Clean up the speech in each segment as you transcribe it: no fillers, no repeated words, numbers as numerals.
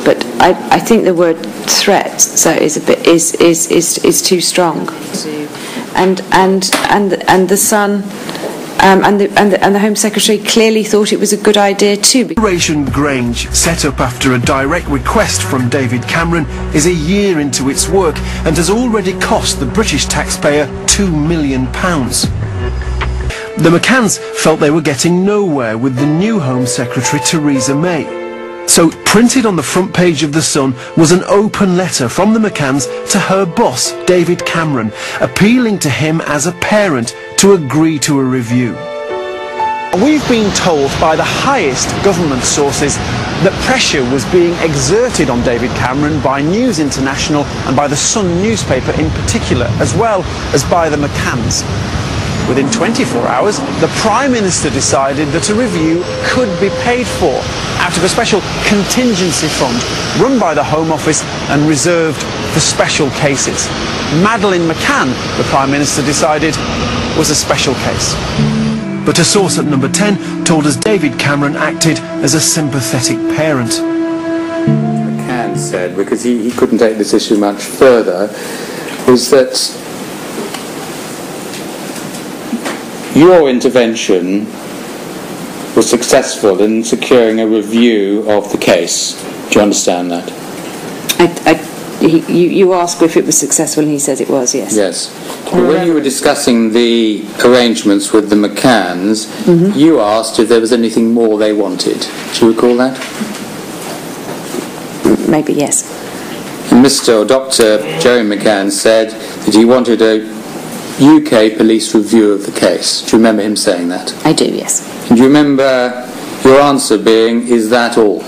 but I think the word threat is too strong, and the Sun. And the Home Secretary clearly thought it was a good idea too. Operation Grange, set up after a direct request from David Cameron, is a year into its work and has already cost the British taxpayer £2 million. The McCanns felt they were getting nowhere with the new Home Secretary, Theresa May. So, printed on the front page of The Sun was an open letter from the McCanns to her boss, David Cameron, appealing to him as a parent to agree to a review. We've been told by the highest government sources that pressure was being exerted on David Cameron by News International and by the Sun newspaper in particular, as well as by the McCanns. Within 24 hours, the Prime Minister decided that a review could be paid for out of a special contingency fund run by the Home Office and reserved for special cases. Madeleine McCann, the Prime Minister decided, was a special case. But a source at Number 10 told us David Cameron acted as a sympathetic parent. McCann said, because he couldn't take this issue much further, was that your intervention was successful in securing a review of the case. Do you understand that? You asked if it was successful, and he says it was, yes. Yes. Well, when you were discussing the arrangements with the McCanns, you asked if there was anything more they wanted. Do you recall that? Maybe, yes. And Dr. Jerry McCann said that he wanted a UK police review of the case. Do you remember him saying that? I do, yes. And do you remember your answer being, is that all?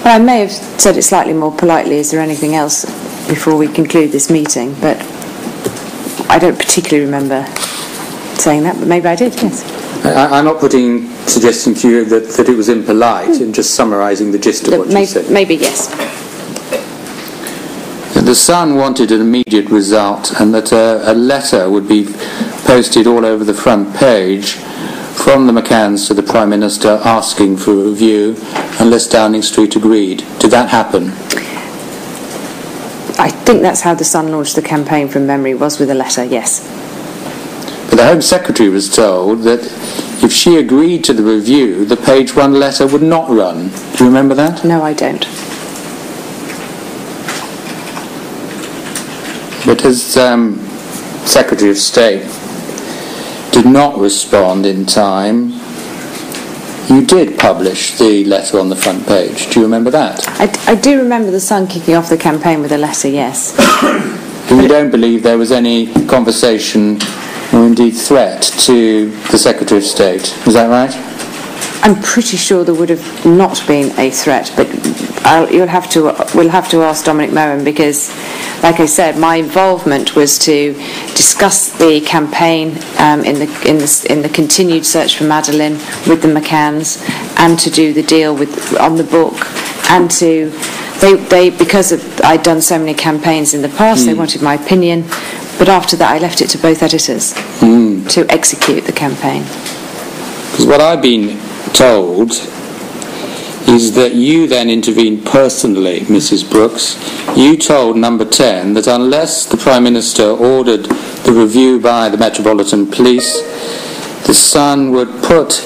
Well, I may have said it slightly more politely, is there anything else before we conclude this meeting, but I don't particularly remember saying that, but maybe I did, yes. I'm not suggesting to you that it was impolite, in just summarising the gist of what you said. Maybe, yes. The Sun wanted an immediate result, and that a letter would be posted all over the front page from the McCanns to the Prime Minister asking for a review, unless Downing Street agreed. Did that happen? I think that's how the Sun launched the campaign from memory, was with a letter, yes. But the Home Secretary was told that if she agreed to the review, the page one letter would not run. Do you remember that? No, I don't. But as Secretary of State did not respond in time, you did publish the letter on the front page. Do you remember that? I do remember the Sun kicking off the campaign with a letter, yes. And you don't believe there was any conversation or indeed threat to the Secretary of State. Is that right? I'm pretty sure there would have not been a threat, but we'll have to ask Dominic Merrin, because, like I said, my involvement was to discuss the campaign in the continued search for Madeleine with the McCanns, and to do the deal on the book, and to they because I'd done so many campaigns in the past, they wanted my opinion, but after that I left it to both editors to execute the campaign. Because what I've been told is that you then intervened personally, Mrs. Brooks. You told Number 10 that unless the Prime Minister ordered the review by the Metropolitan Police, the Sun would put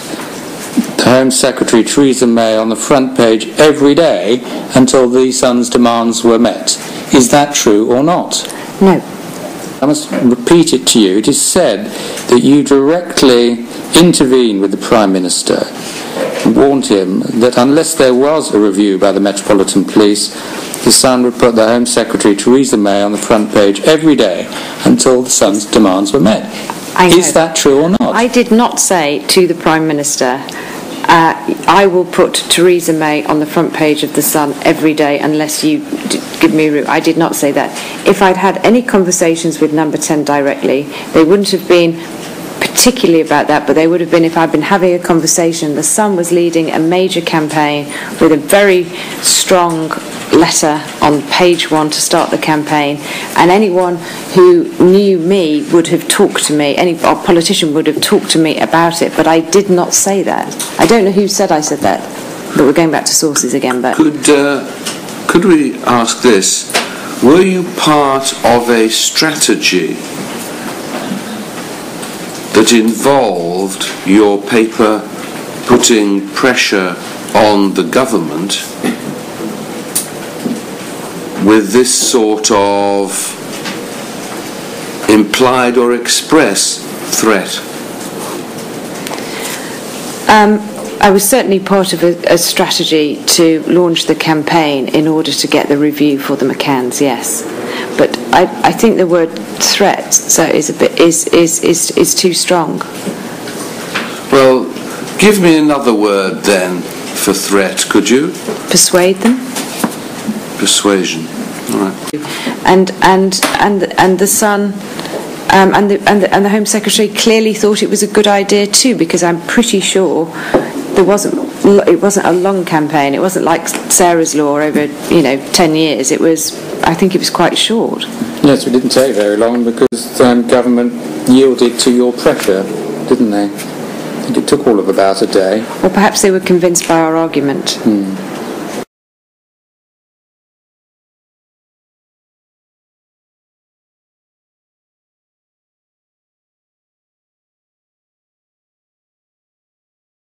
the Home Secretary Theresa May on the front page every day until the Sun's demands were met. Is that true or not? No. I must repeat it to you. It is said that you directly intervened with the Prime Minister, warned him that unless there was a review by the Metropolitan Police, the Sun would put the Home Secretary Theresa May on the front page every day until the Sun's demands were met. Is that true or not? I did not say to the Prime Minister, I will put Theresa May on the front page of the Sun every day unless you give me a route. I did not say that. If I'd had any conversations with Number 10 directly, they wouldn't have been particularly about that, but they would have been if I'd been having a conversation. The Sun was leading a major campaign with a very strong letter on page one to start the campaign, and anyone who knew me would have talked to me, any politician would have talked to me about it, but I did not say that. I don't know who said I said that. But we're going back to sources again. But could we ask this? Were you part of a strategy that involved your paper putting pressure on the government with this sort of implied or express threat? I was certainly part of a strategy to launch the campaign in order to get the review for the McCanns, yes. But I think the word threat is too strong. Well, give me another word then for threat, could you? Persuade them. Persuasion. All right. And the Sun and the Home Secretary clearly thought it was a good idea too, because I'm pretty sure it wasn't a long campaign. It wasn't like Sarah's Law over 10 years. I think it was quite short. Yes, it didn't take very long because government yielded to your pressure, didn't they? I think it took all of about a day. Or perhaps they were convinced by our argument.